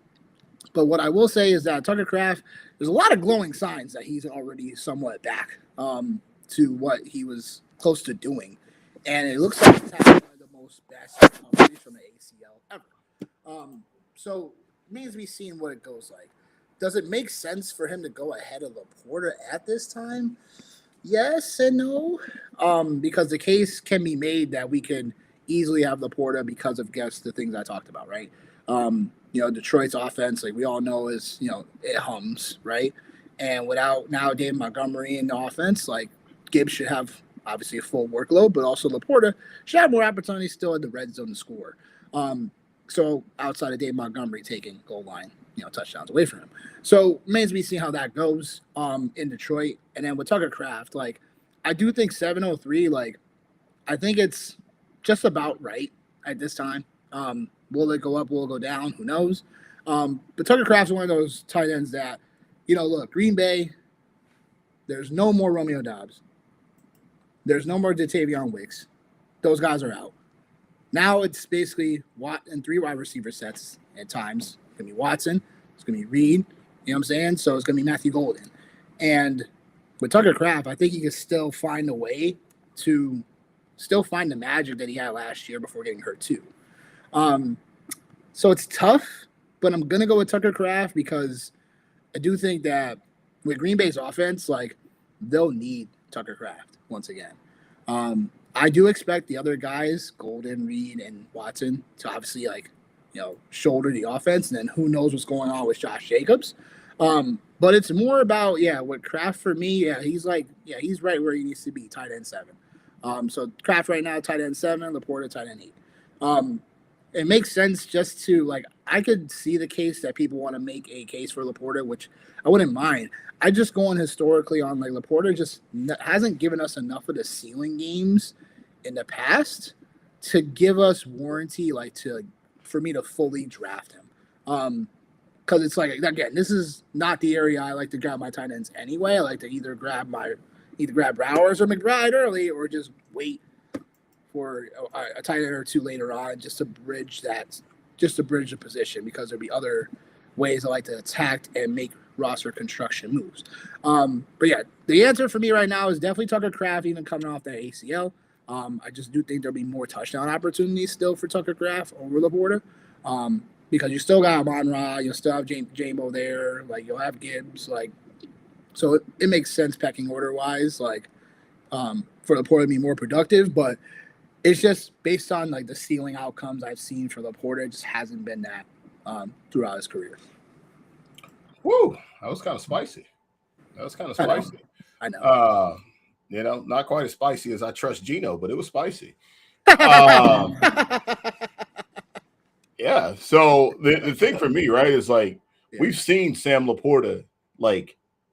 But what I will say is that Tucker Kraft, there's a lot of glowing signs that he's already somewhat back to what he was close to doing. And it looks like he's having one of the most best recoveries from the ACL ever. So it remains to be seen what it goes like. does it make sense for him to go ahead of LaPorta at this time? Yes and no, because the case can be made that we can easily have LaPorta because of the things I talked about, right? Detroit's offense, like we all know, is it hums, right? And without now David Montgomery in the offense, like Gibbs should have obviously a full workload, but also LaPorta should have more opportunities still in the red zone to score. So outside of Dave Montgomery taking goal line, touchdowns away from him. So remains to be seen how that goes in Detroit. And then with Tucker Kraft, like I do think 703, like I think it's just about right at this time. Will it go up? Will it go down? Who knows? But Tucker Kraft's one of those tight ends that, look, Green Bay, there's no more Romeo Doubs. There's no more Jatavion Wicks. Those guys are out. Now it's basically Watt and 3 wide receiver sets at times. It's going to be Watson. It's going to be Reed. You know what I'm saying? So it's going to be Matthew Golden. And with Tucker Kraft, I think he can still find a way to still find the magic that he had last year before getting hurt too. So it's tough, but I'm going to go with Tucker Kraft because I do think that with Green Bay's offense, like they'll need Tucker Kraft once again. I do expect the other guys, Golden, Reed, and Watson, to obviously shoulder the offense, and then who knows what's going on with Josh Jacobs. But it's more about with Kraft for me. He's right where he needs to be, tight end 7. So Kraft right now, tight end 7, LaPorta, tight end 8. It makes sense just to I could see the case that people want to make a case for LaPorta, which I wouldn't mind. I just going historically on LaPorta just hasn't given us enough of the ceiling games in the past to give us warranty for me to fully draft him. Because it's again, this is not the area I like to grab my tight ends anyway. I like to either grab Browers or McBride early, or just wait for a tight end or two later on, just to bridge the position, because there'd be other ways I like to attack and make roster construction moves. But yeah, the answer for me right now is definitely Tucker Kraft, even coming off that ACL. I just do think there'll be more touchdown opportunities still for Tucker Kraft over LaPorta. Because you still got Amon-Ra, you'll still have J-Mo there, you'll have Gibbs, so it makes sense pecking order wise, for LaPorta to be more productive, but it's just based on the ceiling outcomes I've seen for LaPorta, it just hasn't been that throughout his career. Woo, that was kind of spicy. I know. Not quite as spicy as I trust Gino, but it was spicy. Yeah. So the thing for me, right, is we've seen Sam LaPorta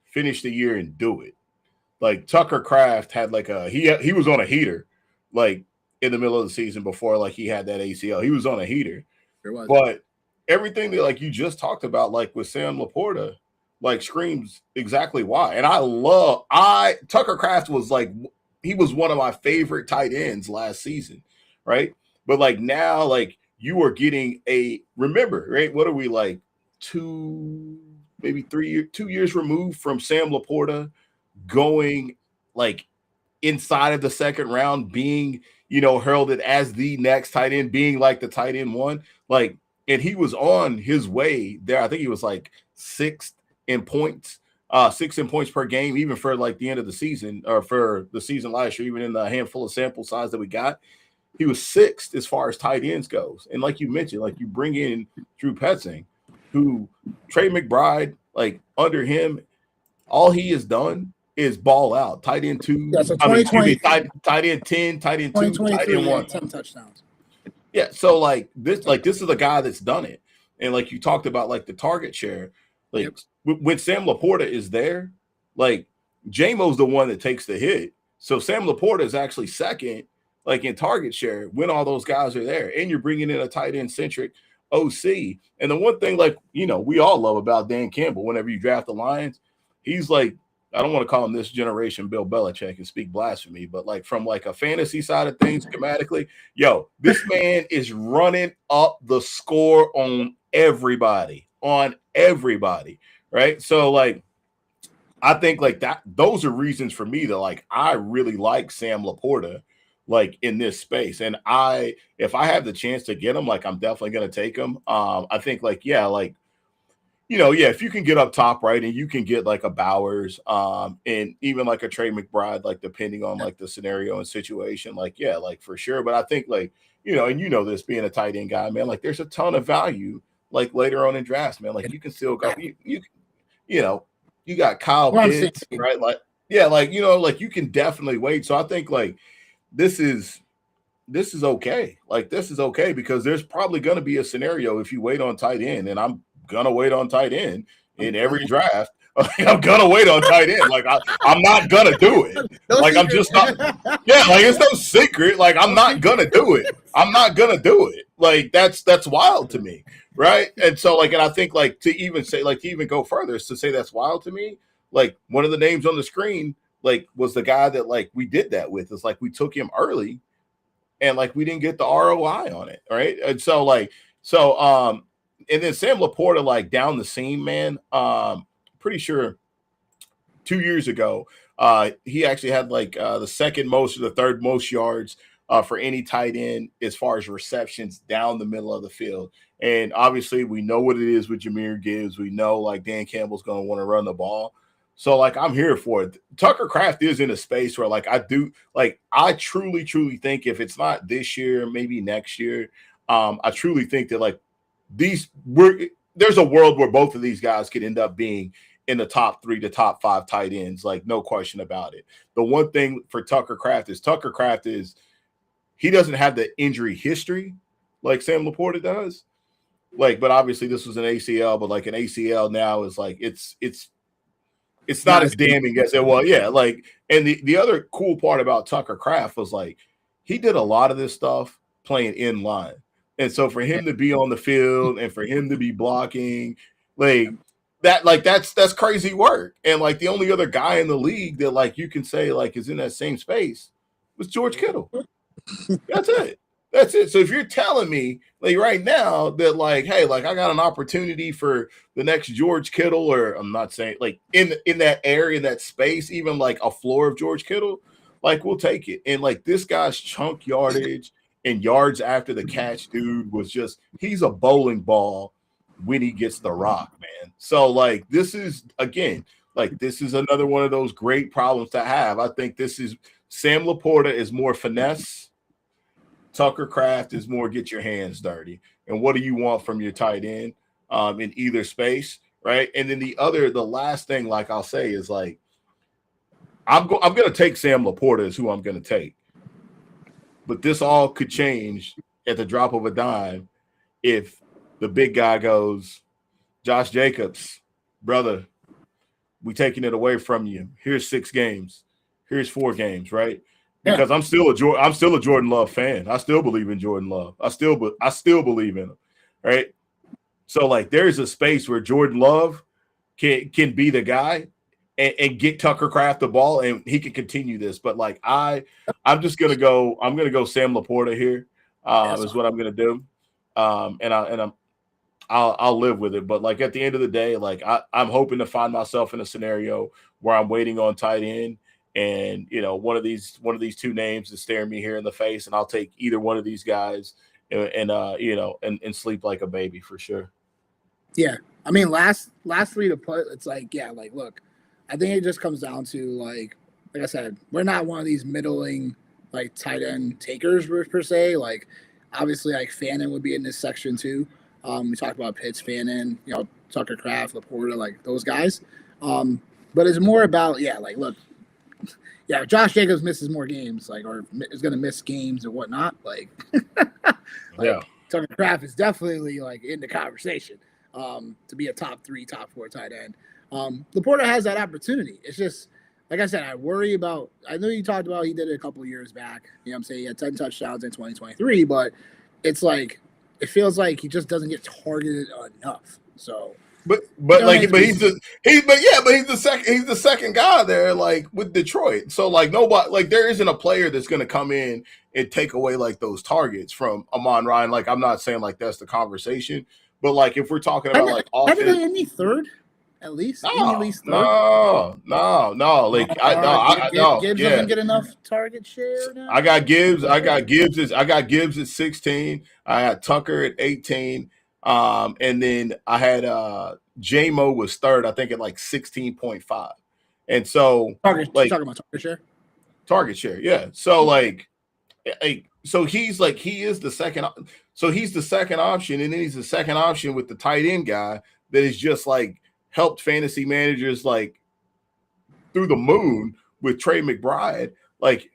finish the year and do it. Tucker Kraft had he was on a heater in the middle of the season before he had that ACL. He was on a heater. But everything that you just talked about with Sam LaPorta screams exactly why. And Tucker Kraft was he was one of my favorite tight ends last season, right? But now you are getting remember, right? What are we 2 years removed from Sam LaPorta going inside of the second round, being, heralded as the next tight end, being the tight end 1, and he was on his way there. I think he was 6th in points, 6 in points per game, even for the end of the season, or for the season last year, even in the handful of sample size that we got. He was 6th as far as tight ends goes. And you mentioned, you bring in Drew Petzing, who Trey McBride, under him, all he has done is ball out. Tight end 2, so tight end 10, tight end 2, tight end 1. 10 touchdowns. Yeah, so this is a guy that's done it. And you talked about the target share, when Sam LaPorta is there, J-Mo's the one that takes the hit. So Sam LaPorta is actually second in target share when all those guys are there, and you're bringing in a tight end centric OC. And the one thing, we all love about Dan Campbell, whenever you draft the Lions, he's I don't want to call him this generation Bill Belichick and speak blasphemy, but from a fantasy side of things, schematically, this man is running up the score on everybody, right? So I think that those are reasons for me to I really like Sam LaPorta in this space. And if I have the chance to get him, I'm definitely going to take him. I think if you can get up top, right, and you can get like a Bowers, and even like a Trey McBride, like depending on like the scenario and situation, like yeah, like for sure. But I think like and this being a tight end guy, man, like there's a ton of value like later on in drafts, man. Like you can still go, you got Kyle Pitts, right? Like yeah, like like you can definitely wait. So I think like this is okay. Like this is okay because there's probably going to be a scenario if you wait on tight end, and I'm gonna wait on tight end in every draft. I'm gonna wait on tight end. Like I'm not gonna do it. Like I'm just not. Yeah, like it's no secret. Like I'm not gonna do it. I'm not gonna do it. Like that's wild to me, right? And so like, and I think like to even go further is to say that's wild to me. Like one of the names on the screen like was the guy that like we did that with. It's like we took him early, and like we didn't get the ROI on it, right? And so and then Sam Laporta, like down the seam, man. Pretty sure 2 years ago, he actually had like the second most or the third most yards for any tight end as far as receptions down the middle of the field. And obviously, we know what it is with Jahmyr Gibbs. We know like Dan Campbell's going to want to run the ball. So like I'm here for it. Tucker Kraft is in a space where like I truly think if it's not this year, maybe next year, I truly think that like there's a world where both of these guys could end up being in the top 3 to top 5 tight ends, like no question about it. The one thing for Tucker Kraft is he doesn't have the injury history like Sam Laporta does. Like, but obviously this was an ACL, but like an ACL now is like it's not as damning as it was. Yeah, like, and the other cool part about Tucker Kraft was like he did a lot of this stuff playing in line. And so for him to be on the field and for him to be blocking, that's crazy work. And like the only other guy in the league that like you can say like is in that same space was George Kittle. That's it. So if you're telling me like right now that like, hey, like I got an opportunity for the next George Kittle, or I'm not saying like in that area, in that space, even like a floor of George Kittle, like we'll take it. And like this guy's chunk yardage and yards after the catch, dude, was just he's a bowling ball when he gets the rock, man. So like this is another one of those great problems to have. I think this is Sam Laporta is more finesse. Tucker Kraft is more get your hands dirty. And what do you want from your tight end in either space, right? And then the last thing, like I'll say, is like I'm going to take Sam Laporta is who I'm going to take. But this all could change at the drop of a dime if the big guy goes, Josh Jacobs, brother, we taking it away from you. Here's 6 games. Here's 4 games, right? Because I'm still a Jordan Love fan. I still believe in Jordan Love. I still believe in him, right? So like there's a space where Jordan Love can be the guy and get Tucker Kraft the ball, and he can continue this. But like I'm gonna go Sam Laporta here. Is what I'm gonna do. And I'll live with it. But like at the end of the day, like I'm hoping to find myself in a scenario where I'm waiting on tight end. And one of these 2 names is staring me here in the face, and I'll take either one of these guys and sleep like a baby for sure. Yeah, I mean, last 3 to put. It's like look, I think it just comes down to like I said, we're not one of these middling like tight end takers per se. Like obviously, like Fannin would be in this section too. We talked about Pitts, Fannin, Tucker Kraft, Laporta, like those guys. But it's more about look. Yeah, if Josh Jacobs misses more games, like, or is going to miss games or whatnot, Tucker Kraft is definitely like in the conversation to be a top 3, top 4 tight end. Laporta has that opportunity. It's just like I said, I worry about. I know you talked about he did it a couple of years back. You know what I'm saying? He had 10 touchdowns in 2023, but it's like it feels like he just doesn't get targeted enough. So. But he's the second guy there, like with Detroit. So like nobody, like there isn't a player that's going to come in and take away like those targets from Amon Ryan. Like I'm not saying like that's the conversation, but like if we're talking about like offense, any third at least, no. Like Gibbs doesn't get enough target share now? I got Gibbs at 16. I had Tucker at 18. And then I had J-Mo was third, I think at like 16.5. And so talking about target share. Target share, yeah. So so he's like he is the second. So he's the second option, and then he's the second option with the tight end guy that is just like helped fantasy managers like through the moon with Trey McBride. Like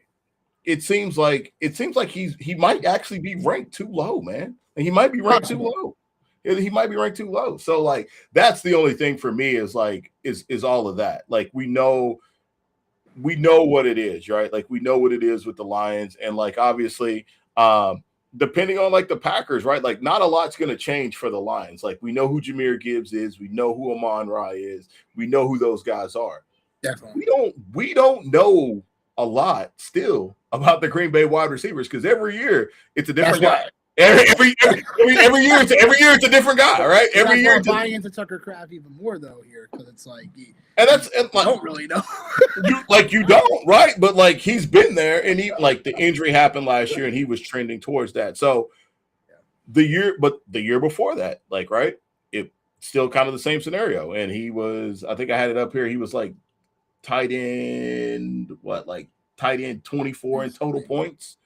it seems like he might actually be ranked too low, man. And he might be ranked too low. He might be ranked too low. So like that's the only thing for me is like is all of that. Like we know what it is, right? Like we know what it is with the Lions, and like obviously depending on like the Packers, right? Like not a lot's going to change for the Lions. Like we know who Jahmyr Gibbs is, we know who Amon-Ra is, we know who those guys are. Definitely. We don't know a lot still about the Green Bay wide receivers because every year it's a different guy. Every year it's a different guy, right? Every year buying into Tucker Kraft even more though here because it's like I don't really know. you don't, right? But like he's been there, and he like the injury happened last year, and he was trending towards that. So the year before that, like right, it still kind of the same scenario, and he was. I think I had it up here. He was like tight end 24 in total points,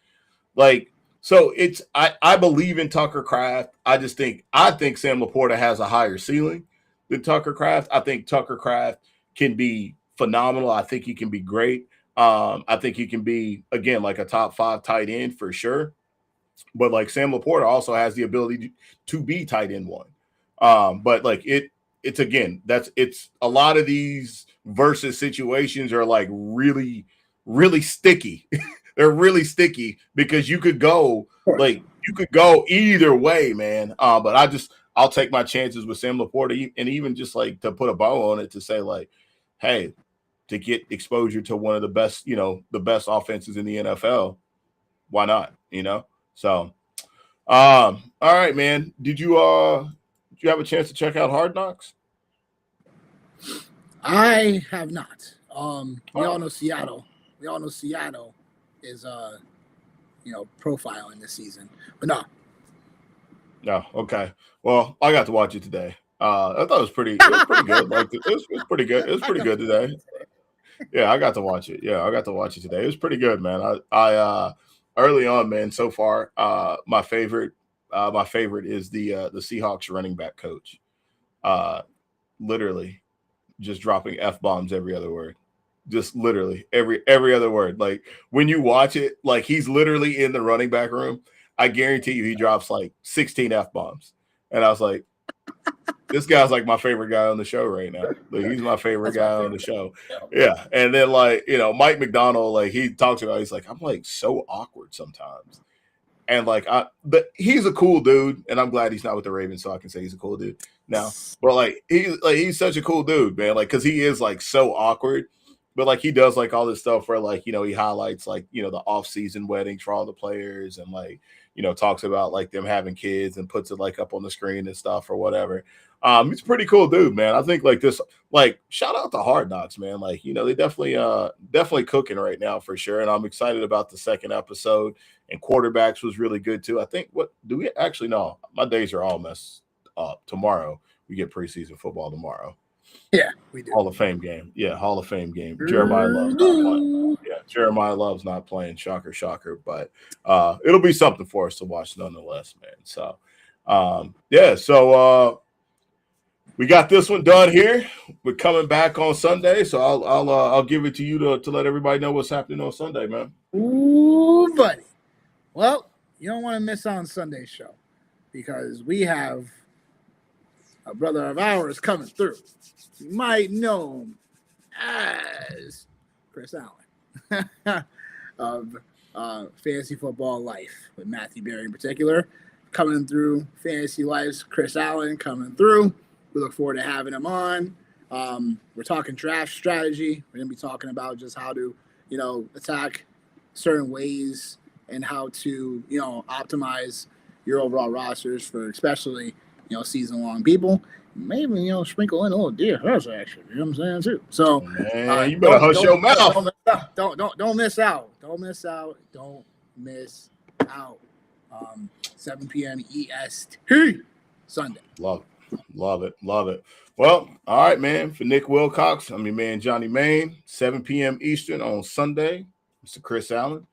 like. So I believe in Tucker Kraft. I think Sam Laporta has a higher ceiling than Tucker Kraft. I think Tucker Kraft can be phenomenal. I think he can be great. I think he can be again like a top 5 tight end for sure. But like Sam Laporta also has the ability to be tight end 1. But like it's again it's a lot of these versus situations are like really really sticky. They're really sticky because you could go either way, man. But I'll take my chances with Sam Laporta, and even just like to put a bow on it to say like, hey, to get exposure to one of the best, the best offenses in the NFL, why not? So, all right, man. Did you have a chance to check out Hard Knocks? I have not. We all know Seattle is profiling this season, but no. Okay, well, I got to watch it today. I thought it was pretty good. Like it was pretty good. It was pretty good today. Yeah, I got to watch it. Yeah, I got to watch it today. It was pretty good, man. I early on, man. So far, my favorite is the Seahawks running back coach. Literally, just dropping F-bombs every other word. Just literally every other word. Like when you watch it, like he's literally in the running back room. I guarantee you he drops like 16 F-bombs. And I was like, this guy's like my favorite guy on the show right now. Like he's my favorite guy on the show. Yeah. And then like, Mike McDonald, like he talks about, he's like, I'm like so awkward sometimes. And like he's a cool dude, and I'm glad he's not with the Ravens, so I can say he's a cool dude now. But like he's such a cool dude, man. Like because he is like so awkward. But like he does like all this stuff where like, he highlights like, the off-season weddings for all the players and like, talks about like them having kids and puts it like up on the screen and stuff or whatever. He's a pretty cool dude, man. I think like this, like shout out to Hard Knocks, man. Like, they definitely cooking right now for sure. And I'm excited about the second episode, and quarterbacks was really good too. I think no, my days are all messed up. Tomorrow we get preseason football tomorrow. Yeah, we do. Hall of Fame game. Yeah, Hall of Fame game. Jeremiah Love's not playing. Yeah, Jeremiah Love's not playing. Shocker, shocker. But it'll be something for us to watch nonetheless, man. So, So we got this one done here. We're coming back on Sunday, so I'll give it to you to let everybody know what's happening on Sunday, man. Ooh, buddy. Well, you don't want to miss out on Sunday's show because we have a brother of ours coming through. You might know him as Chris Allen of Fantasy Football Life with Matthew Berry in particular. Coming through Fantasy Life's Chris Allen coming through. We look forward to having him on. We're talking draft strategy. We're going to be talking about just how to, attack certain ways and how to, optimize your overall rosters for especially, season-long people. Maybe, sprinkle in a little DFS action. You know what I'm saying, too? So, man, you better hush your mouth. Don't miss out. Don't miss out. 7 p.m. EST. Sunday. Love it. Well, all right, man. For Nick Wilcox, I'm your man Johnny Main, 7 p.m. Eastern on Sunday. Mr. Chris Allen.